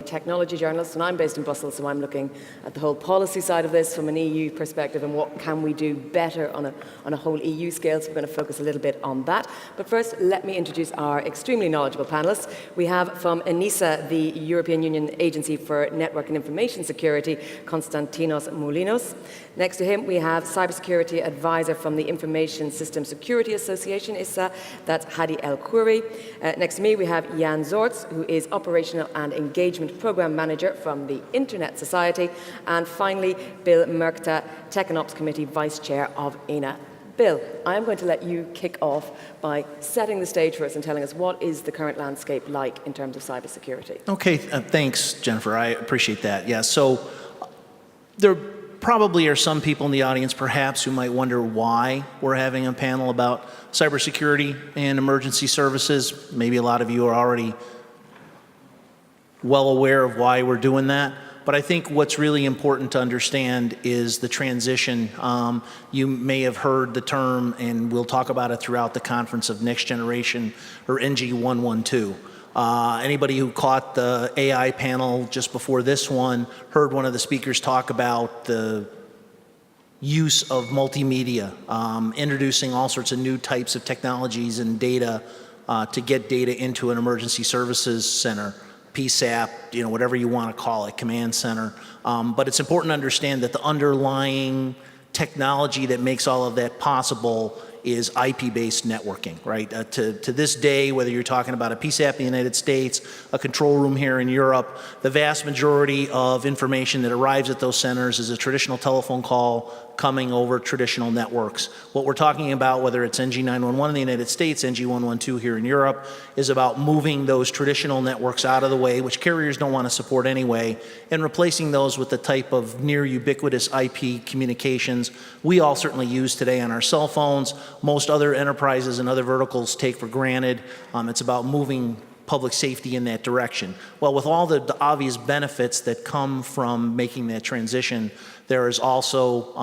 technology journalist, and I'm based in Brussels, so I'm looking at the whole policy side of this from an EU perspective and what can we do better on a whole EU scale. So we're going to focus a little bit on that. But first, let me introduce our extremely knowledgeable panelists. We have from ENISA, the European Union Agency for Network and Information Security, Konstantinos Moulinos. Next to him, we have Cybersecurity Advisor from the Information System Security Association, ISSA, that's Hadi Khoury. Next to me, we have Jan Zorz, who is Operational and Engagement Program Manager from the Internet Society. And finally, Bill Mertka, Tech and Ops Committee Vice Chair of EENA. Bill, I'm going to let you kick off by setting the stage for us and telling us what is the current landscape like in terms of cybersecurity. Okay, thanks, Jennifer. I appreciate that. Yeah, so there probably are some people in the audience perhaps who might wonder why we're having a panel about cybersecurity and emergency services. Maybe a lot of you are already well aware of why we're doing that. But I think what's really important to understand is the transition. You may have heard the term, and we'll talk about it throughout the conference, of next generation, or NG112. Anybody who caught the AI panel just before this one heard one of the speakers talk about the use of multimedia, introducing all sorts of new types of technologies and data to get data into an emergency services center. PSAP, whatever you want to call it, command center. But it's important to understand that the underlying technology that makes all of that possible is IP-based networking, right? To this day, whether you're talking about a PSAP in the United States, a control room here in Europe, the vast majority of information that arrives at those centers is a traditional telephone call coming over traditional networks. What we're talking about, whether it's NG911 in the United States, NG112 here in Europe, is about moving those traditional networks out of the way, which carriers don't want to support anyway, and replacing those with the type of near ubiquitous IP communications we all certainly use today on our cell phones. Most other enterprises and other verticals take for granted. It's about moving public safety in that direction. Well, with all the obvious benefits that come from making that transition, there is also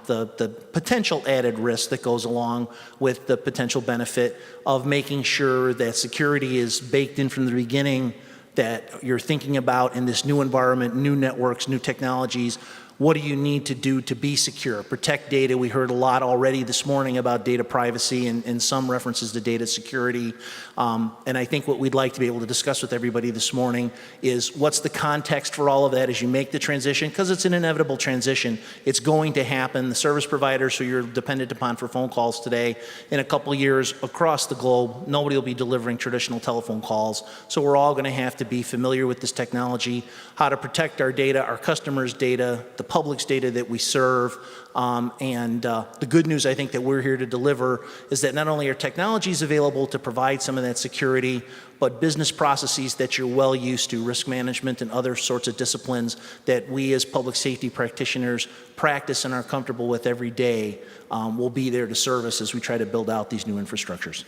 the potential added risk that goes along with the potential benefit of making sure that security is baked in from the beginning, that you're thinking about in this new environment, new networks, new technologies. What do you need to do to be secure? Protect data. We heard a lot already this morning about data privacy and some references to data security. And I think what we'd like to be able to discuss with everybody this morning is what's the context for all of that as you make the transition, because it's an inevitable transition. It's going to happen. The service providers who you're dependent upon for phone calls today, in a couple of years across the globe, nobody will be delivering traditional telephone calls. So we're all going to have to be familiar with this technology, how to protect our data, our customers' data, the public's data that we serve. The good news I think that we're here to deliver is that not only are technologies available to provide some of that security, but business processes that you're well used to, risk management and other sorts of disciplines that we as public safety practitioners practice and are comfortable with every day will be there to serve us as we try to build out these new infrastructures.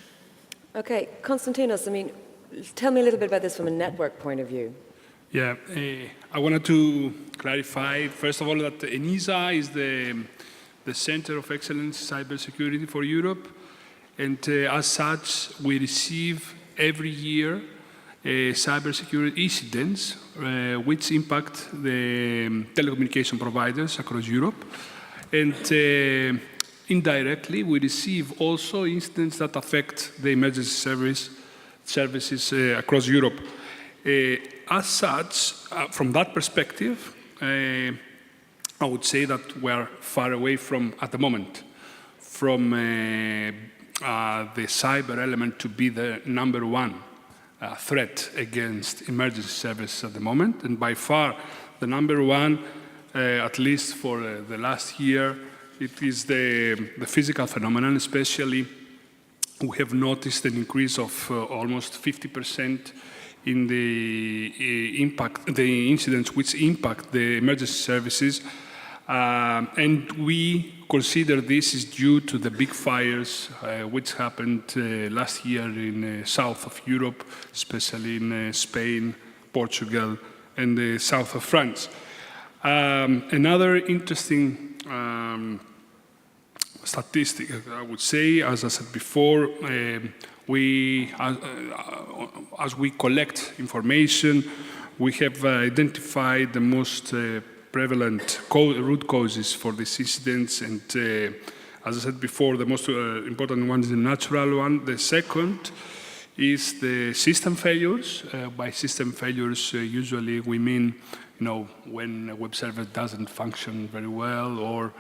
Okay, Konstantinos, tell me a little bit about this from a network point of view. Yeah, I wanted to clarify, first of all, that ENISA is the Center of Excellence Cybersecurity for Europe. And as such, we receive every year cybersecurity incidents which impact the telecommunication providers across Europe. And indirectly, we receive also incidents that affect the emergency services across Europe. As such, from that perspective, I would say that we are far away from, at the moment, from the cyber element to be the #1 threat against emergency services at the moment. And by far, the #1, at least for the last year, it is the physical phenomenon. Especially, we have noticed an increase of almost 50% in the incidents which impact the emergency services. And we consider this is due to the big fires which happened last year in south of Europe, especially in Spain, Portugal, and the south of France. Another interesting statistic, I would say, as I said before, as we collect information, we have identified the most prevalent root causes for these incidents, and as I said before, the most important one is the natural one. The second is the system failures. By system failures, usually we mean, when a web server doesn't function very well, or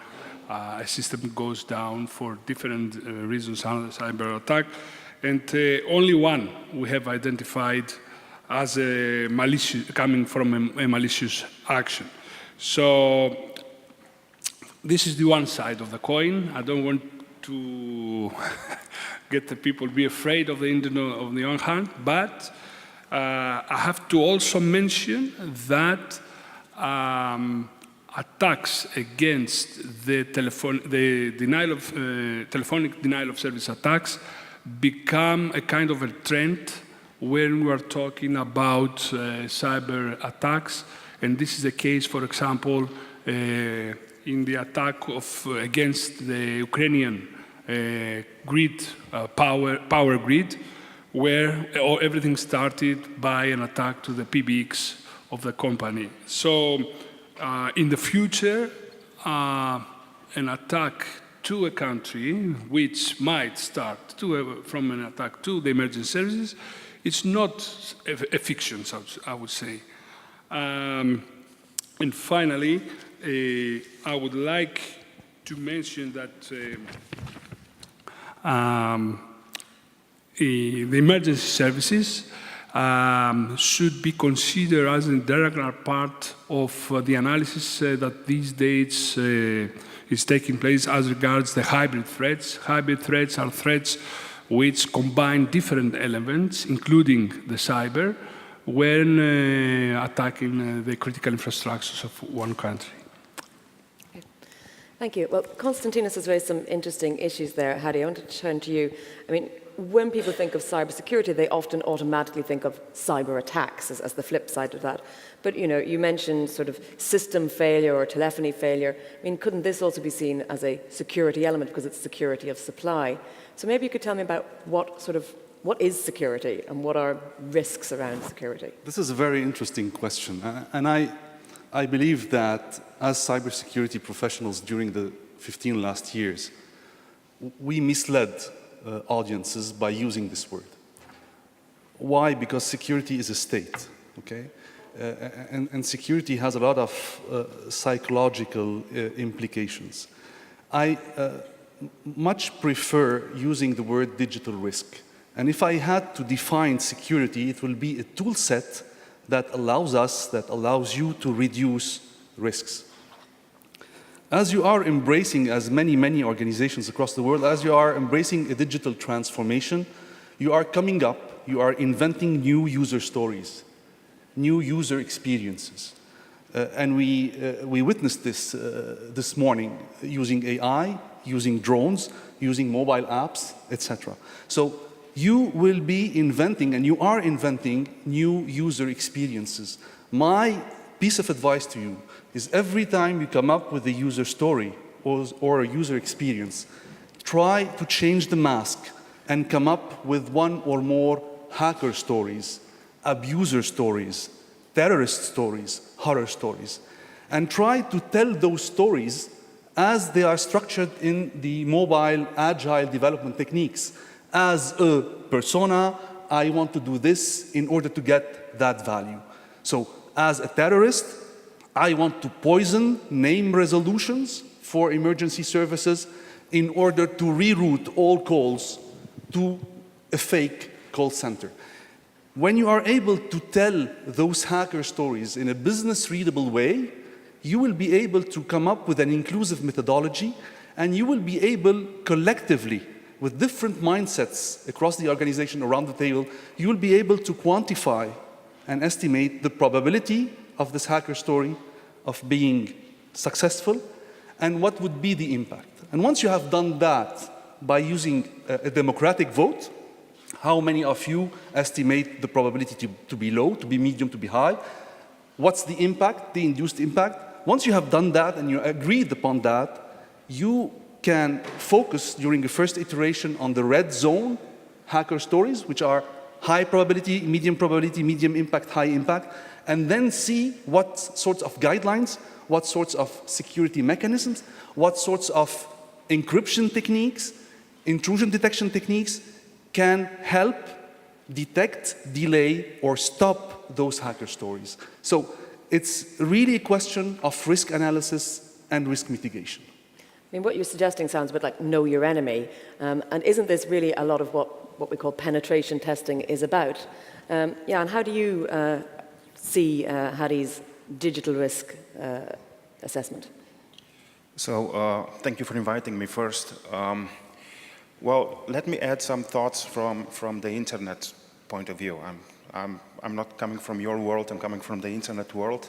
a system goes down for different reasons under cyber attack. And only one we have identified as a coming from a malicious action. So this is the one side of the coin. I don't want to get the people be afraid of the internet on the one hand, but I have to also mention that attacks against the telephonic denial of service attacks become a kind of a trend when we are talking about cyber attacks. And this is the case, for example, in the attack against the Ukrainian grid, power grid, where everything started by an attack to the PBX of the company. So in the future, an attack to a country, which might start from an attack to the emergency services, it's not a fiction, I would say. And finally, I would like to mention that the emergency services should be considered as an integral part of the analysis that these days is taking place as regards the hybrid threats. Hybrid threats are threats which combine different elements, including the cyber, when attacking the critical infrastructures of one country. Okay. Thank you. Well, Konstantinos has raised some interesting issues there. Hadi, I want to turn to you. I mean, when people think of cybersecurity, they often automatically think of cyber attacks as the flip side of that. But you mentioned sort of system failure or telephony failure. I mean, couldn't this also be seen as a security element because it's security of supply? So maybe you could tell me about what is security and what are risks around security? This is a very interesting question. And I believe that as cybersecurity professionals during the 15 last years, we misled audiences by using this word. Why? Because security is a state, okay? And security has a lot of psychological implications. I much prefer using the word digital risk. And if I had to define security, it will be a tool set that allows you to reduce risks. As you are embracing, as many organizations across the world, as you are embracing a digital transformation, you are coming up, you are inventing new user stories, new user experiences. And we witnessed this this morning using AI, using drones, using mobile apps, etc. So you will be inventing, and you are inventing, new user experiences. My piece of advice to you is every time you come up with a user story or a user experience, try to change the mask and come up with one or more hacker stories, abuser stories, terrorist stories, horror stories, and try to tell those stories as they are structured in the mobile agile development techniques. As a persona, I want to do this in order to get that value. So as a terrorist, I want to poison name resolutions for emergency services in order to reroute all calls to a fake call center. When you are able to tell those hacker stories in a business-readable way, you will be able to come up with an inclusive methodology, and you will be able collectively, with different mindsets across the organization around the table, you will be able to quantify and estimate the probability of this hacker story of being successful and what would be the impact. And once you have done that by using a democratic vote, how many of you estimate the probability to be low, to be medium, to be high? What's the impact, the induced impact? Once you have done that and you agreed upon that, you can focus during the first iteration on the red zone hacker stories, which are high probability, medium impact, high impact, and then see what sorts of guidelines, what sorts of security mechanisms, what sorts of encryption techniques, intrusion detection techniques can help detect, delay, or stop those hacker stories. So it's really a question of risk analysis and risk mitigation. I mean, what you're suggesting sounds a bit like know your enemy. And isn't this really a lot of what we call penetration testing is about? Yeah, and how do you see Hadi's digital risk assessment? So thank you for inviting me first. Well, let me add some thoughts from the internet point of view. I'm not coming from your world, I'm coming from the internet world.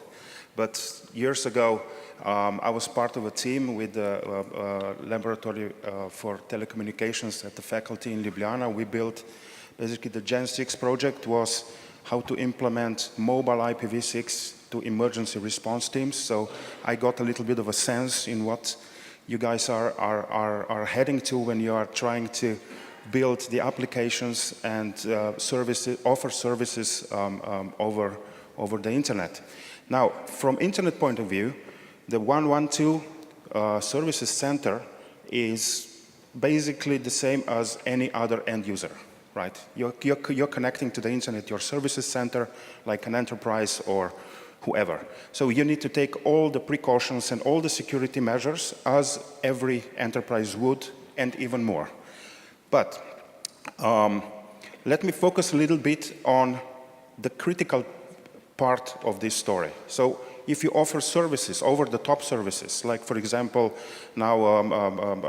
But years ago, I was part of a team with the laboratory for telecommunications at the faculty in Ljubljana. We built, basically the Gen 6 project was how to implement mobile IPv6 to emergency response teams. So I got a little bit of a sense in what you guys are heading to when you are trying to build the applications and offer services over the internet. Now, from internet point of view, the 112 Services Center is basically the same as any other end user, right? You're connecting to the internet, your services center, like an enterprise or whoever. So you need to take all the precautions and all the security measures as every enterprise would, and even more. But let me focus a little bit on the critical part of this story. So if you offer services, over-the-top services, like for example, now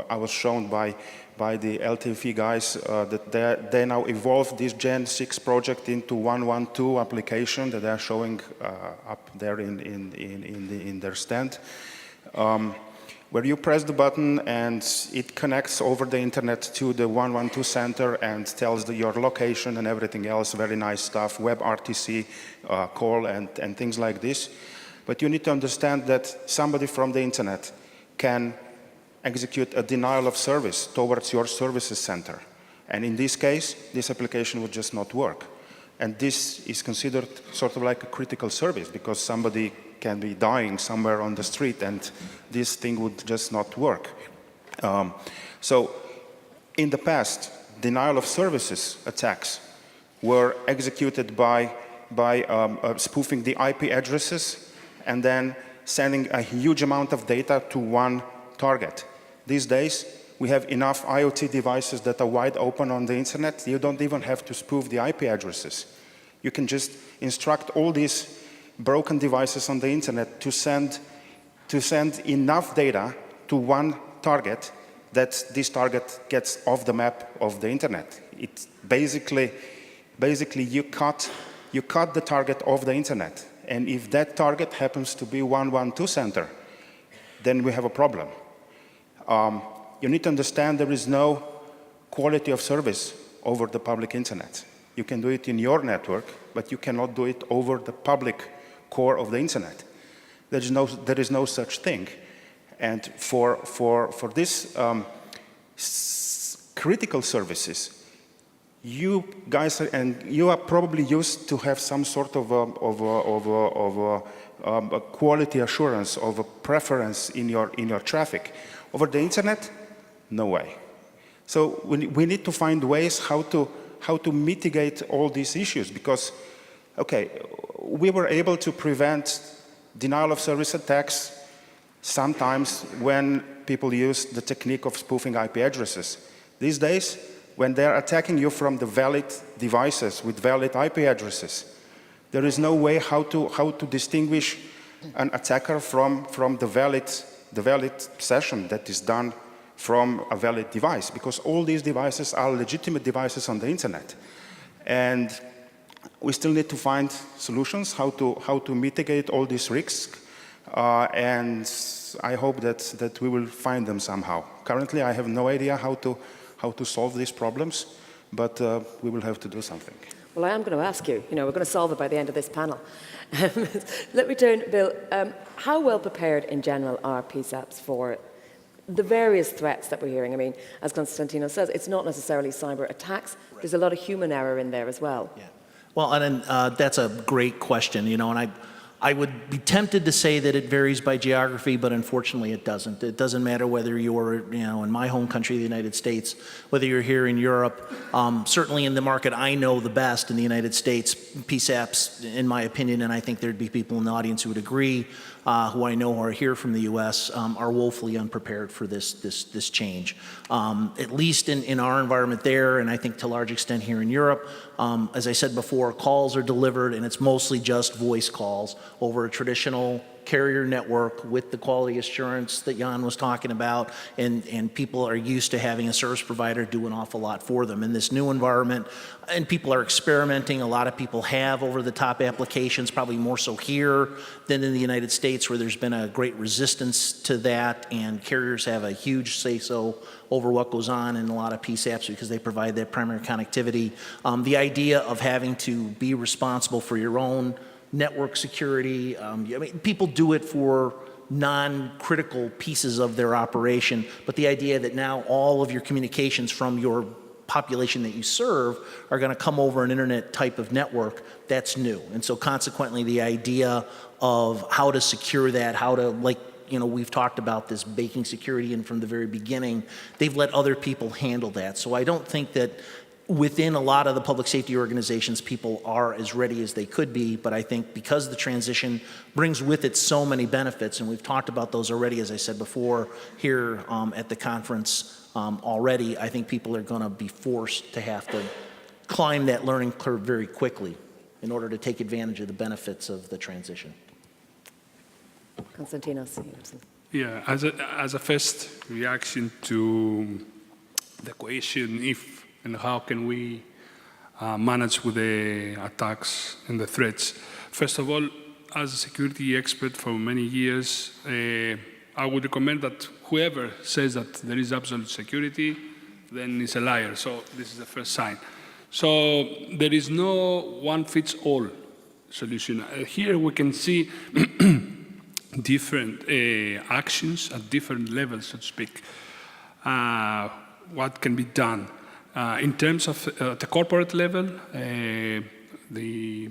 I was shown by the LTFE guys that they now evolved this Gen 6 project into 112 application that they are showing up there in their stand, where you press the button and it connects over the internet to the 112 center and tells your location and everything else, very nice stuff, WebRTC call and things like this. But you need to understand that somebody from the internet can execute a denial of service towards your services center. And in this case, this application would just not work. And this is considered sort of like a critical service because somebody can be dying somewhere on the street and this thing would just not work. So in the past, denial of services attacks were executed by spoofing the IP addresses and then sending a huge amount of data to one target. These days, we have enough IoT devices that are wide open on the internet. You don't even have to spoof the IP addresses. You can just instruct all these broken devices on the internet to send enough data to one target that this target gets off the map of the internet. It's basically you cut the target off the internet. And if that target happens to be 112 center, then we have a problem. You need to understand there is no quality of service over the public internet. You can do it in your network, but you cannot do it over the public core of the internet. There is no such thing. And for this critical services, you guys you are probably used to have some sort of a quality assurance of a preference in your traffic. Over the internet, no way. So we need to find ways how to mitigate all these issues because, okay, we were able to prevent denial of service attacks sometimes when people use the technique of spoofing IP addresses. These days, when they're attacking you from the valid devices with valid IP addresses, there is no way how to distinguish an attacker from the valid session that is done from a valid device, because all these devices are legitimate devices on the internet. And we still need to find solutions how to mitigate all these risks, and I hope that we will find them somehow. Currently, I have no idea how to solve these problems, but we will have to do something. Well, I am going to ask you. We're going to solve it by the end of this panel. Let me turn, Bill. How well prepared in general are PSAPs for the various threats that we're hearing. I mean, as Konstantinos says, it's not necessarily cyber attacks. Right. There's a lot of human error in there as well. Yeah. Well, and that's a great question, you know, and I would be tempted to say that it varies by geography, but unfortunately it doesn't. It doesn't matter whether you're, you know, in my home country, the United States, whether you're here in Europe. Certainly in the market I know the best in the United States, PSAPs, in my opinion, and I think there'd be people in the audience who would agree, who I know are here from the U.S., are woefully unprepared for this change. At least in our environment there, and I think to a large extent here in Europe, as I said before, calls are delivered, and it's mostly just voice calls over a traditional carrier network with the quality assurance that Jan was talking about, and people are used to having a service provider do an awful lot for them. In this new environment, and people are experimenting, a lot of people have over-the-top applications, probably more so here than in the United States, where there's been a great resistance to that, and carriers have a huge say-so over what goes on in a lot of PSAPs because they provide that primary connectivity. The idea of having to be responsible for your own network security, I mean, people do it for non-critical pieces of their operation, but the idea that now all of your communications from your population that you serve are going to come over an internet type of network, that's new. And so consequently, the idea of how to secure that, how to, like, you know, we've talked about this baking security, and from the very beginning, they've let other people handle that. So I don't think that within a lot of the public safety organizations, people are as ready as they could be, but I think because the transition brings with it so many benefits, and we've talked about those already, as I said before, here at the conference already, I think people are going to be forced to have to climb that learning curve very quickly in order to take advantage of the benefits of the transition. Konstantinos. Yeah, as a first reaction to the question if and how can we manage with the attacks and the threats. First of all, as a security expert for many years, I would recommend that whoever says that there is absolute security, then is a liar. So this is the first sign. So there is no one-fits-all solution. Here we can see different actions at different levels, so to speak. What can be done? In terms of the corporate level, the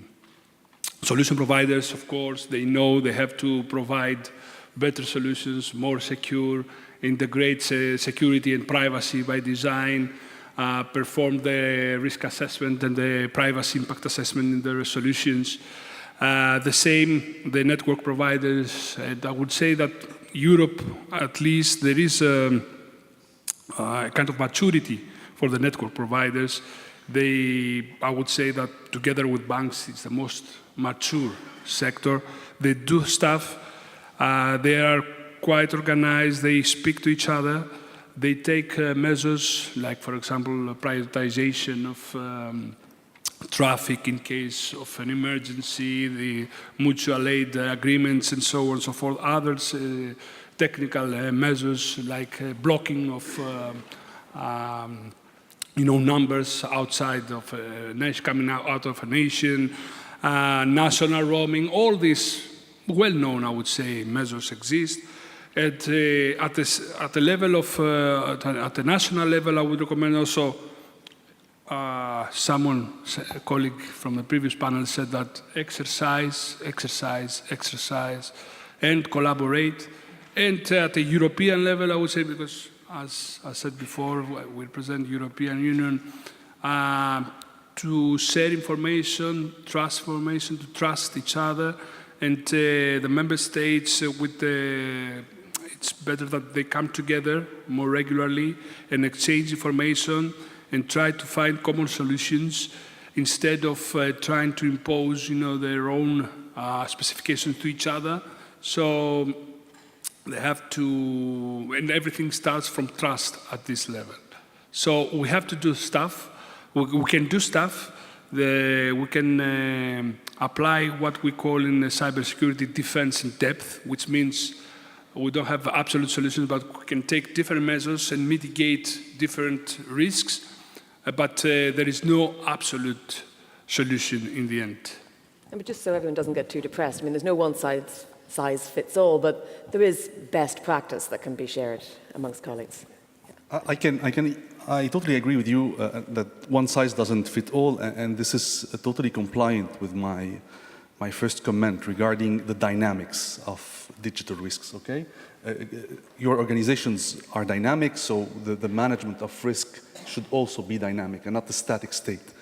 solution providers, of course, they know they have to provide better solutions, more secure, integrate security and privacy by design, perform the risk assessment and the privacy impact assessment in their solutions. The same, the network providers, and I would say that Europe, at least, there is a kind of maturity for the network providers. I would say that together with banks, it's the most mature sector. They do stuff. They are quite organized. They speak to each other. They take measures like, for example, prioritization of traffic in case of an emergency, the mutual aid agreements, and so on and so forth. Others, technical measures like blocking of numbers outside of a nation, coming out of a nation, national roaming, all these well-known, I would say, measures exist. At the level of, at the national level, I would recommend also, a colleague from the previous panel said that exercise, and collaborate. And at the European level, I would say, because as I said before, we represent European Union, to share information, to trust each other, and the member states it's better that they come together more regularly and exchange information and try to find common solutions instead of trying to impose, their own specifications to each other. So they have to, and everything starts from trust at this level. So we have to do stuff. We can do stuff. We can apply what we call in cybersecurity defense in depth, which means we don't have absolute solutions, but we can take different measures and mitigate different risks. But there is no absolute solution in the end. But just so everyone doesn't get too depressed, I mean, there's no one size size fits all, but there is best practice that can be shared amongst colleagues. I totally agree with you that one size doesn't fit all, and this is totally compliant with my first comment regarding the dynamics of digital risks, okay? Your organizations are dynamic, so the management of risk should also be dynamic and not a static state.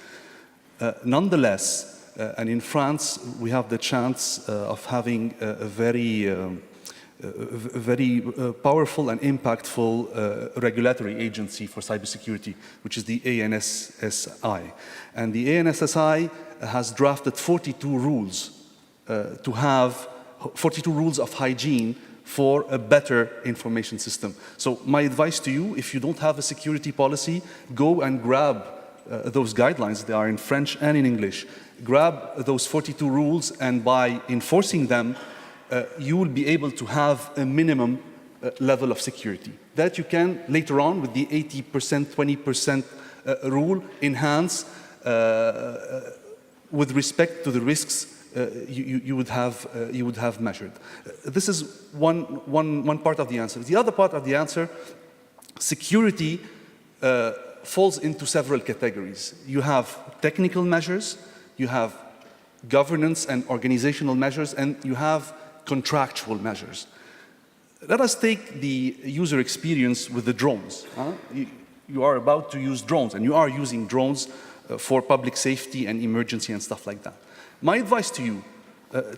Nonetheless, and in France, we have the chance of having a very powerful and impactful regulatory agency for cybersecurity, which is the ENSSI. And the ENSSI has drafted 42 rules to have 42 rules of hygiene for a better information system. So my advice to you, if you don't have a security policy, go and grab those guidelines. They are in French and in English. Grab those 42 rules, and by enforcing them, you will be able to have a minimum level of security that you can later on with the 80%, 20% rule enhance with respect to the risks you would have measured. This is one part of the answer. The other part of the answer, security falls into several categories. You have technical measures, you have governance and organizational measures, and you have contractual measures. Let us take the user experience with the drones. You are about to use drones, and you are using drones for public safety and emergency and stuff like that. My advice to you,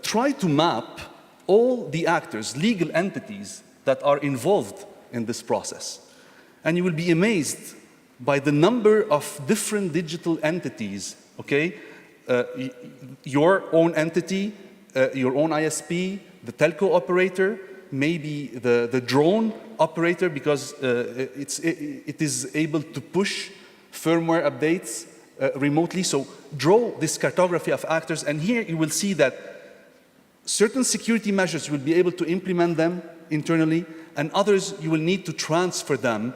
try to map all the actors, legal entities that are involved in this process. And you will be amazed by the number of different digital entities, okay? Your own entity, your own ISP, the telco operator, maybe the drone operator, because it is able to push firmware updates remotely. So draw this cartography of actors, and here you will see that certain security measures you will be able to implement them internally, and others you will need to transfer them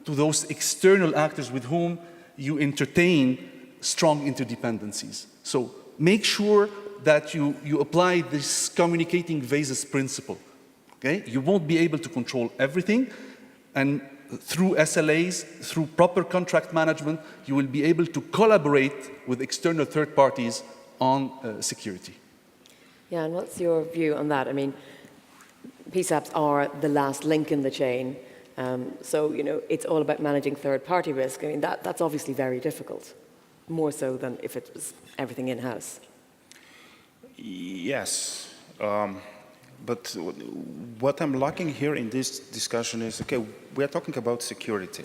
to those external actors with whom you entertain strong interdependencies. So make sure that you apply this communicating vases principle. Okay? You won't be able to control everything, and through SLAs, through proper contract management, you will be able to collaborate with external third parties on security. Yeah, and what's your view on that? I mean, PSAPs are the last link in the chain. So, you know, it's all about managing third-party risk. I mean, that's obviously very difficult, more so than if it was everything in-house. Yes. But what I'm lacking here in this discussion is, okay, we're talking about security.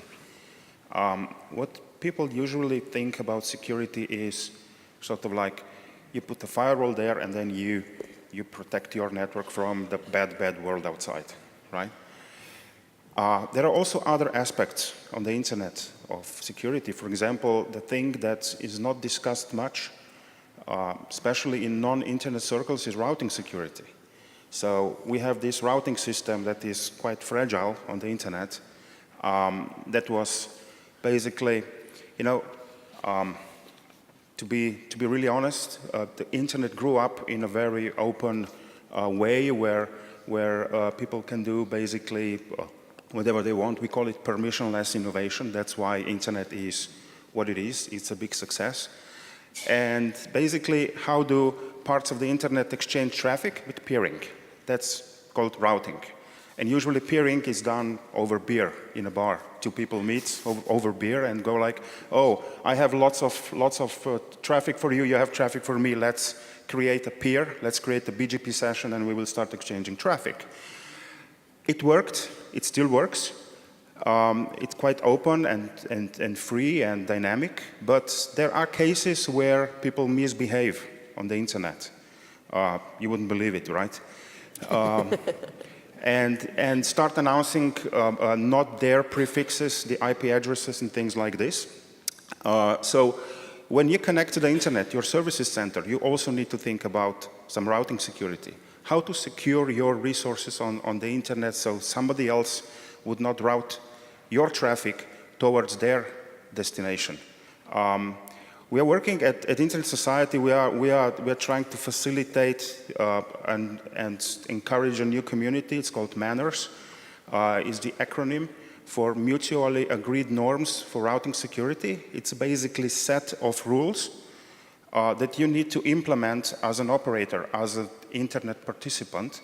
What people usually think about security is sort of like you put a firewall there and then you protect your network from the bad world outside, right? There are also other aspects on the internet of security. For example, the thing that is not discussed much, especially in non-internet circles, is routing security. So we have this routing system that is quite fragile on the internet. That was basically, you know, to be really honest, the internet grew up in a very open way where people can do basically whatever they want. We call it permissionless innovation. That's why internet is what it is. It's a big success. And basically, how do parts of the internet exchange traffic? With peering. That's called routing. And usually peering is done over beer in a bar. Two people meet over beer and go like, oh, I have lots of traffic for you, you have traffic for me, let's create a peer, let's create a BGP session, and we will start exchanging traffic. It worked, it still works. It's quite open and free and dynamic, but there are cases where people misbehave on the internet. You wouldn't believe it, right? And start announcing not their prefixes, the IP addresses and things like this. So when you connect to the internet, your services center, you also need to think about some routing security. How to secure your resources on the internet so somebody else would not route your traffic towards their destination. We are working at Internet Society. We are trying to facilitate and encourage a new community. It's called Manners. Is the acronym for mutually agreed norms for routing security. It's basically a set of rules that you need to implement as an operator, as an internet participant.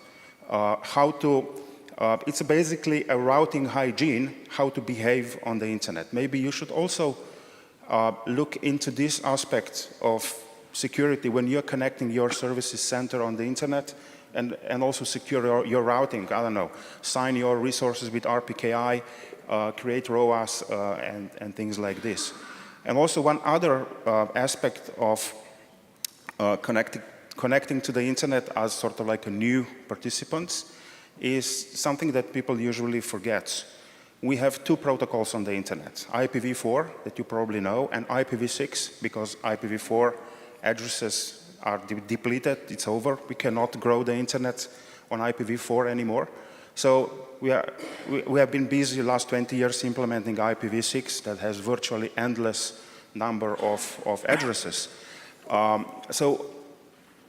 It's basically a routing hygiene, how to behave on the internet. Maybe you should also look into this aspect of security when you're connecting your services center on the internet and also secure your routing. I don't know, sign your resources with RPKI, create ROAS and things like this. And also one other aspect of connecting to the internet as sort of like a new participants is something that people usually forget. We have two protocols on the internet, IPv4 that you probably know and IPv6 because IPv4 addresses are depleted, it's over. We cannot grow the internet on IPv4 anymore. So we have been busy the last 20 years implementing IPv6 that has virtually endless number of addresses. So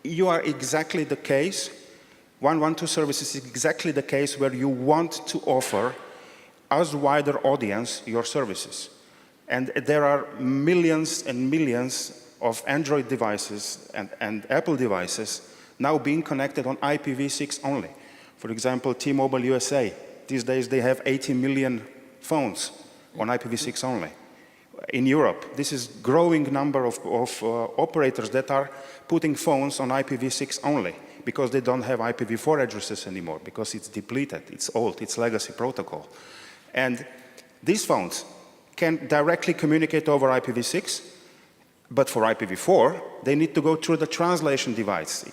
you are exactly the case. 112 services is exactly the case where you want to offer as wider audience your services. And there are millions and millions of Android devices and Apple devices now being connected on IPv6 only. For example, T-Mobile USA, these days they have 80 million phones on IPv6 only. In Europe, this is growing number of operators that are putting phones on IPv6 only because they don't have IPv4 addresses anymore because it's depleted, it's old, it's legacy protocol. And these phones can directly communicate over IPv6, but for IPv4, they need to go through the translation device.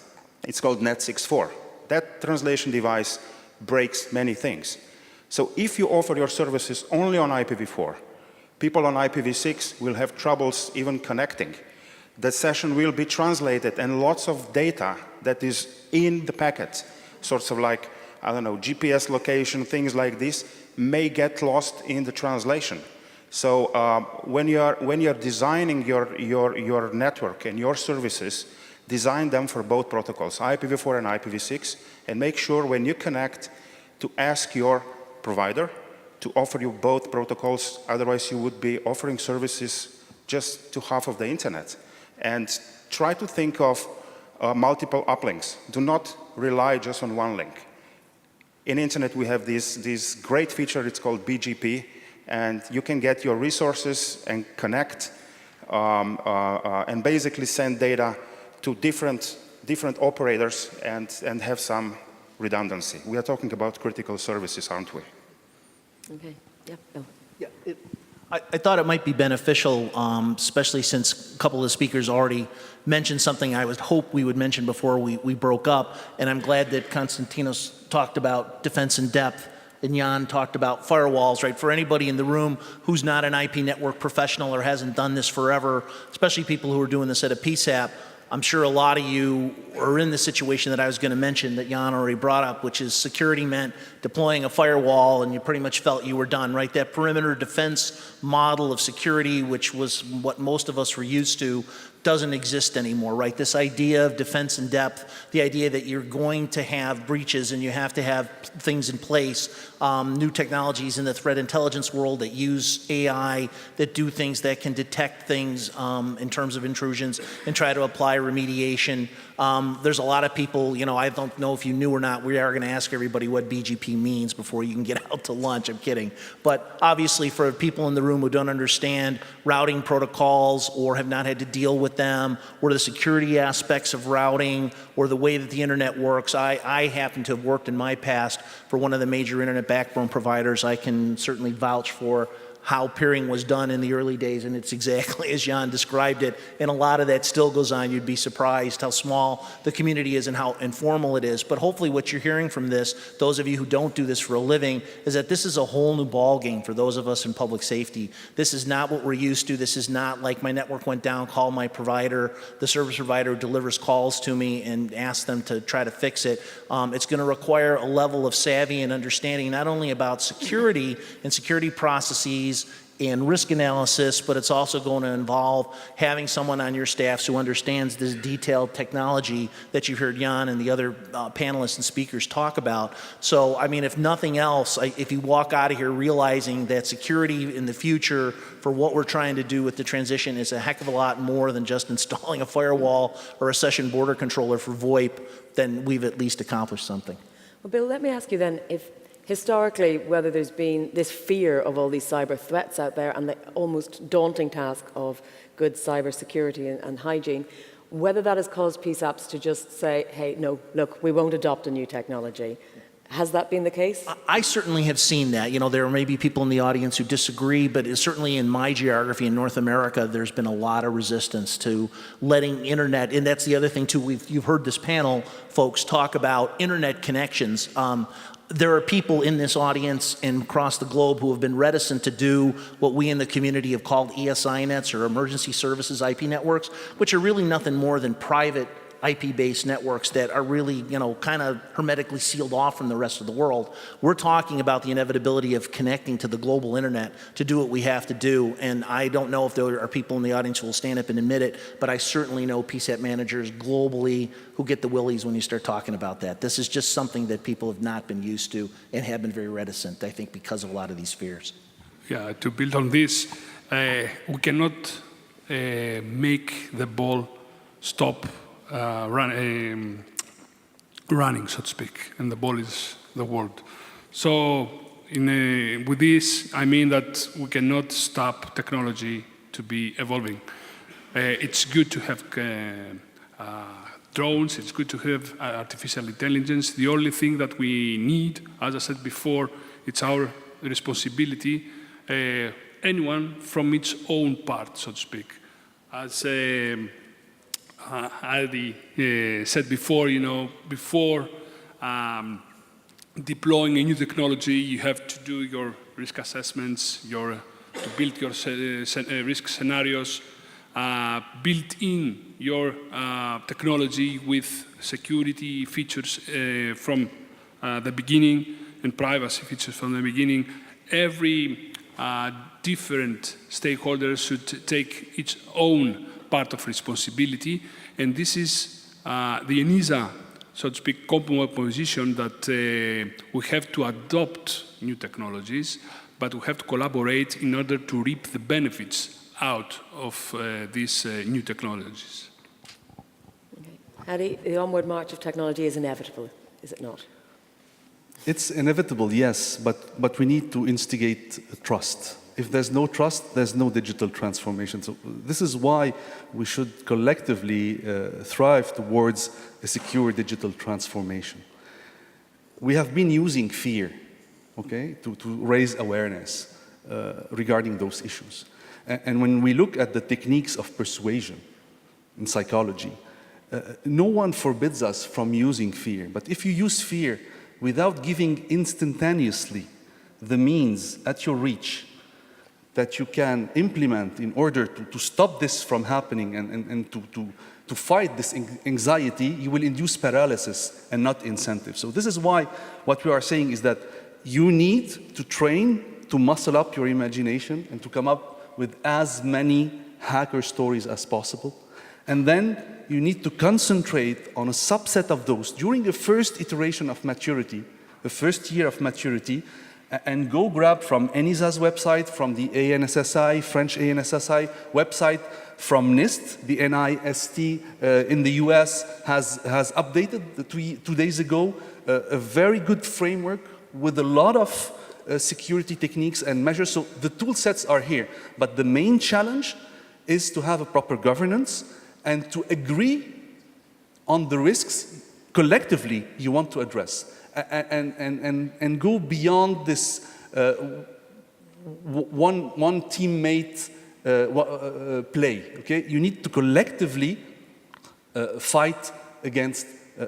It's called Net64. That translation device breaks many things. So if you offer your services only on IPv4, people on IPv6 will have troubles even connecting. The session will be translated and lots of data that is in the packet, sorts of like, I don't know, GPS location, things like this, may get lost in the translation. So when you're designing your network and your services, design them for both protocols, IPv4 and IPv6, and make sure when you connect to ask your provider to offer you both protocols, otherwise you would be offering services just to half of the internet. And try to think of multiple uplinks. Do not rely just on one link. In internet we have this great feature, it's called BGP, and you can get your resources and connect and basically send data to different operators and have some redundancy. We are talking about critical services, aren't we? Okay, yeah, Bill. Yeah, I thought it might be beneficial, especially since a couple of the speakers already mentioned something I would hope we would mention before we broke up, and I'm glad that Konstantinos talked about defense in depth and Jan talked about firewalls, right? For anybody in the room who's not an IP network professional or hasn't done this forever, especially people who are doing this at a PSAP, I'm sure a lot of you are in the situation that I was going to mention that Jan already brought up, which is security meant deploying a firewall and you pretty much felt you were done, right? That perimeter defense model of security, which was what most of us were used to, doesn't exist anymore, right? This idea of defense in depth, the idea that you're going to have breaches and you have to have things in place, new technologies in the threat intelligence world that use AI, that do things that can detect things in terms of intrusions and try to apply remediation. There's a lot of people, you know, I don't know if you knew or not, we are going to ask everybody what BGP means before you can get out to lunch. I'm kidding. But obviously for people in the room who don't understand routing protocols or have not had to deal with them or the security aspects of routing or the way that the internet works, I happen to have worked in my past for one of the major internet backbone providers. I can certainly vouch for how peering was done in the early days, and it's exactly as Jan described it, and a lot of that still goes on. You'd be surprised how small the community is and how informal it is. But hopefully what you're hearing from this, those of you who don't do this for a living, is that this is a whole new ballgame for those of us in public safety. This is not what we're used to. This is not like my network went down, call my provider, the service provider delivers calls to me and asks them to try to fix it. It's going to require a level of savvy and understanding not only about security and security processes and risk analysis, but it's also going to involve having someone on your staff who understands this detailed technology that you've heard Jan and the other panelists and speakers talk about. So, I mean, if nothing else, if you walk out of here realizing that security in the future for what we're trying to do with the transition is a heck of a lot more than just installing a firewall or a session border controller for VoIP, then we've at least accomplished something. Well, Bill, let me ask you then, if historically, whether there's been this fear of all these cyber threats out there and the almost daunting task of good cybersecurity and hygiene, whether that has caused PSAPs to just say, hey, no, look, we won't adopt a new technology. Has that been the case? I certainly have seen that. You know, there may be people in the audience who disagree, but certainly in my geography in North America, there's been a lot of resistance to letting internet, and that's the other thing too, you've heard this panel, folks, talk about internet connections. There are people in this audience and across the globe who have been reticent to do what we in the community have called ESI nets or emergency services IP networks, which are really nothing more than private IP-based networks that are really, you know, kind of hermetically sealed off from the rest of the world. We're talking about the inevitability of connecting to the global internet to do what we have to do. And I don't know if there are people in the audience who will stand up and admit it, but I certainly know PSAP managers globally who get the willies when you start talking about that. This is just something that people have not been used to and have been very reticent, I think, because of a lot of these fears. Yeah, to build on this, we cannot make the ball stop running, so to speak, and the ball is the world. So with this, I mean that we cannot stop technology to be evolving. It's good to have drones, it's good to have artificial intelligence. The only thing that we need, as I said before, it's our responsibility, anyone from its own part, so to speak. As Hadi said before, you know, before deploying a new technology, you have to do your risk assessments, to build your risk scenarios, build in your technology with security features from the beginning and privacy features from the beginning. Every different stakeholder should take its own part of responsibility, and this is the ENISA, so to speak, common position that we have to adopt new technologies, but we have to collaborate in order to reap the benefits out of these new technologies. Okay. Hadi, the onward march of technology is inevitable, is it not? It's inevitable, yes, but we need to instigate trust. If there's no trust, there's no digital transformation. So this is why we should collectively thrive towards a secure digital transformation. We have been using fear, okay, to raise awareness regarding those issues. And when we look at the techniques of persuasion in psychology, no one forbids us from using fear. But if you use fear without giving instantaneously the means at your reach that you can implement in order to stop this from happening and to fight this anxiety, you will induce paralysis and not incentive. So this is why what we are saying is that you need to train to muscle up your imagination and to come up with as many hacker stories as possible. And then you need to concentrate on a subset of those during the first iteration of maturity, the first year of maturity, and go grab from ENISA's website, from the ANSSI, French ANSSI website, from NIST, the NIST in the US has updated 2 days ago a very good framework with a lot of security techniques and measures. So the tool sets are here, but the main challenge is to have a proper governance and to agree on the risks collectively you want to address. And go beyond this one teammate play. Okay, you need to collectively fight against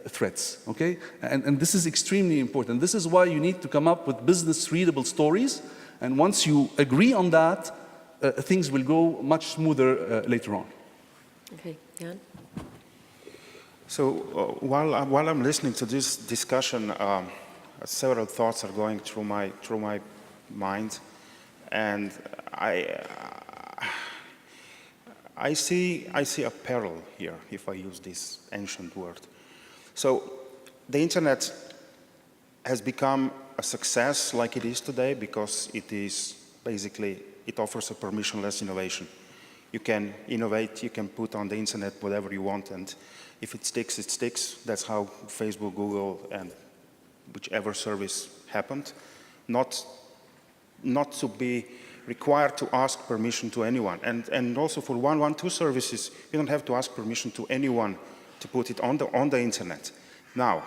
threats. Okay, and this is extremely important. This is why you need to come up with business-readable stories. And once you agree on that, things will go much smoother later on. Okay, Jan? So while I'm listening to this discussion, several thoughts are going through my mind, and I see a peril here, if I use this ancient word. So the internet has become a success like it is today because it is basically, it offers a permissionless innovation. You can innovate, you can put on the internet whatever you want, and if it sticks, it sticks. That's how Facebook, Google, and whichever service happened. Not to be required to ask permission to anyone. And also for 112 services, you don't have to ask permission to anyone to put it on the internet. Now,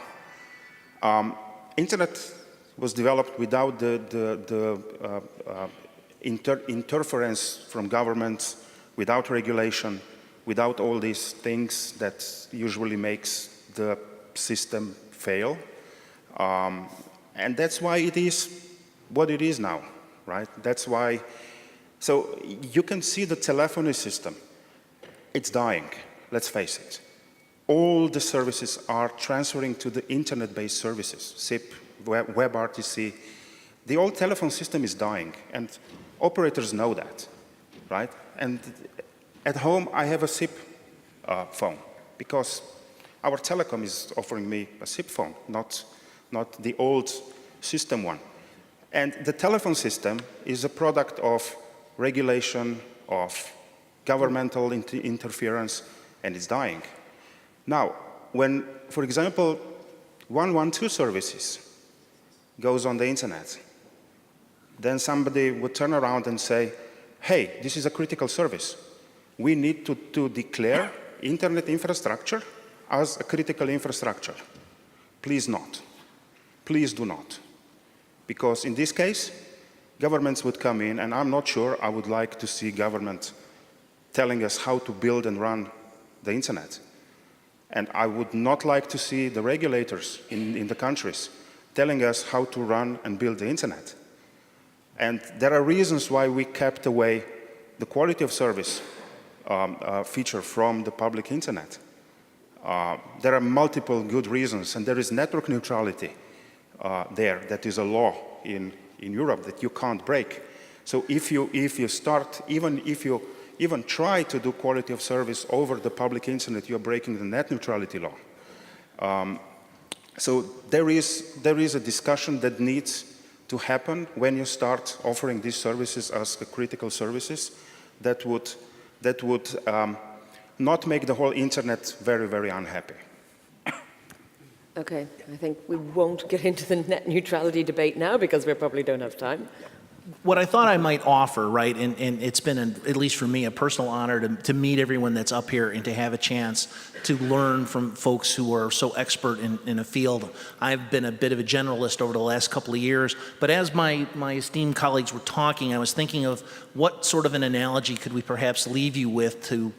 internet was developed without the interference from governments, without regulation, without all these things that usually makes the system fail. And that's why it is what it is now, right? That's why, so you can see the telephony system, it's dying, let's face it. All the services are transferring to the internet-based services, SIP, WebRTC. The old telephone system is dying, and operators know that, right? And at home, I have a SIP phone, because our telecom is offering me a SIP phone, not the old system one. And the telephone system is a product of regulation, of governmental interference, and it's dying. Now, when, for example, 112 services goes on the internet, then somebody would turn around and say, hey, this is a critical service. We need to declare internet infrastructure as a critical infrastructure. Please not. Please do not. Because in this case, governments would come in, and I'm not sure I would like to see government telling us how to build and run the internet. And I would not like to see the regulators in the countries telling us how to run and build the internet. And there are reasons why we kept away the quality of service feature from the public internet. There are multiple good reasons, and there is network neutrality there that is a law in Europe that you can't break. So if you start, even if you even try to do quality of service over the public internet, you're breaking the net neutrality law. So there is a discussion that needs to happen when you start offering these services as critical services that would not make the whole internet very, very unhappy. Okay, I think we won't get into the net neutrality debate now because we probably don't have time. What I thought I might offer, right, and it's been, at least for me, a personal honor to meet everyone that's up here and to have a chance to learn from folks who are so expert in a field. I've been a bit of a generalist over the last couple of years, but as my esteemed colleagues were talking, I was thinking of what sort of an analogy could we perhaps leave you with to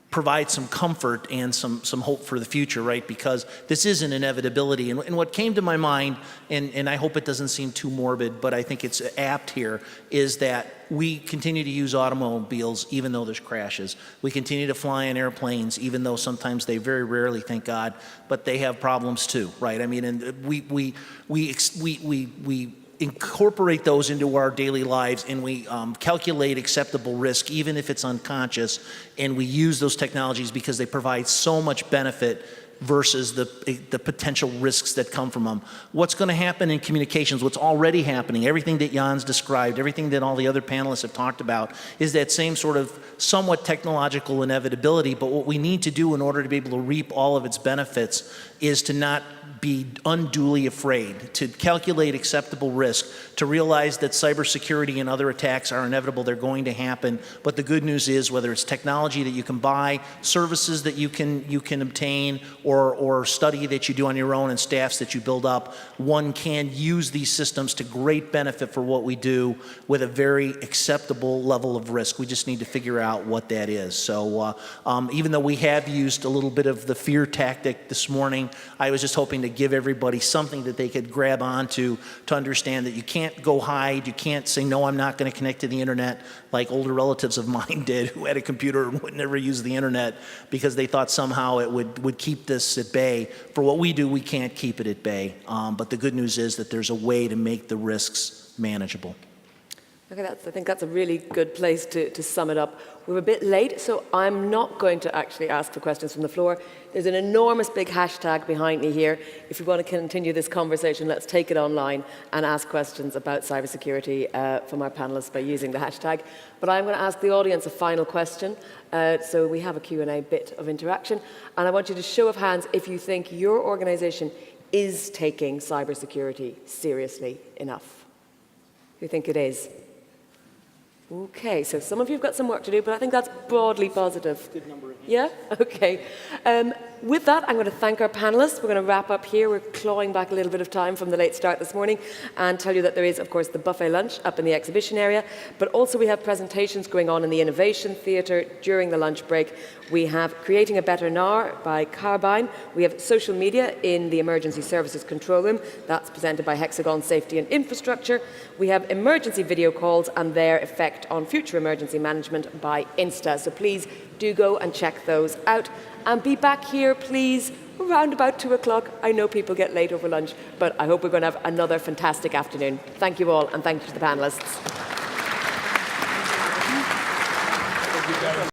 provide some comfort and some hope for the future, right? Because this is an inevitability. And what came to my mind, and I hope it doesn't seem too morbid, but I think it's apt here, is that we continue to use automobiles even though there's crashes. We continue to fly in airplanes even though sometimes they very rarely, thank God, but they have problems too, right? I mean, and we incorporate those into our daily lives, and we calculate acceptable risk, even if it's unconscious, and we use those technologies because they provide so much benefit versus the potential risks that come from them. What's going to happen in communications, what's already happening, everything that Jan's described, everything that all the other panelists have talked about, is that same sort of somewhat technological inevitability, but what we need to do in order to be able to reap all of its benefits is to not be unduly afraid, to calculate acceptable risk, to realize that cybersecurity and other attacks are inevitable, they're going to happen, but the good news is whether it's technology that you can buy, services that you can obtain, or study that you do on your own and staffs that you build up, one can use these systems to great benefit for what we do with a very acceptable level of risk. We just need to figure out what that is. So even though we have used a little bit of the fear tactic this morning, I was just hoping to give everybody something that they could grab onto to understand that you can't go hide, you can't say, no, I'm not going to connect to the internet like older relatives of mine did who had a computer and would never use the internet because they thought somehow it would keep this at bay. For what we do, we can't keep it at bay. But the good news is that there's a way to make the risks manageable. Okay, I think that's a really good place to sum it up. We're a bit late, so I'm not going to actually ask for questions from the floor. There's an enormous big hashtag behind me here. If we want to continue this conversation, let's take it online and ask questions about cybersecurity from our panelists by using the hashtag. But I'm going to ask the audience a final question. So we have a Q&A bit of interaction. And I want you to show of hands if you think your organization is taking cybersecurity seriously enough. You think it is? Okay, so some of you have got some work to do, but I think that's broadly positive. Good number. Yeah? Okay. With that, I'm going to thank our panelists. We're going to wrap up here. We're clawing back a little bit of time from the late start this morning and tell you that there is, of course, the buffet lunch up in the exhibition area, but also we have presentations going on in the Innovation Theatre during the lunch break. We have Creating a Better Now by Carbine. We have social media in the Emergency Services Control Room. That's presented by Hexagon Safety and Infrastructure. We have emergency video calls and their effect on future emergency management by ISSA. So please do go and check those out. And be back here, please, around about 2 o'clock. I know people get late over lunch, but I hope we're going to have another fantastic afternoon. Thank you all, and thank you to the panelists.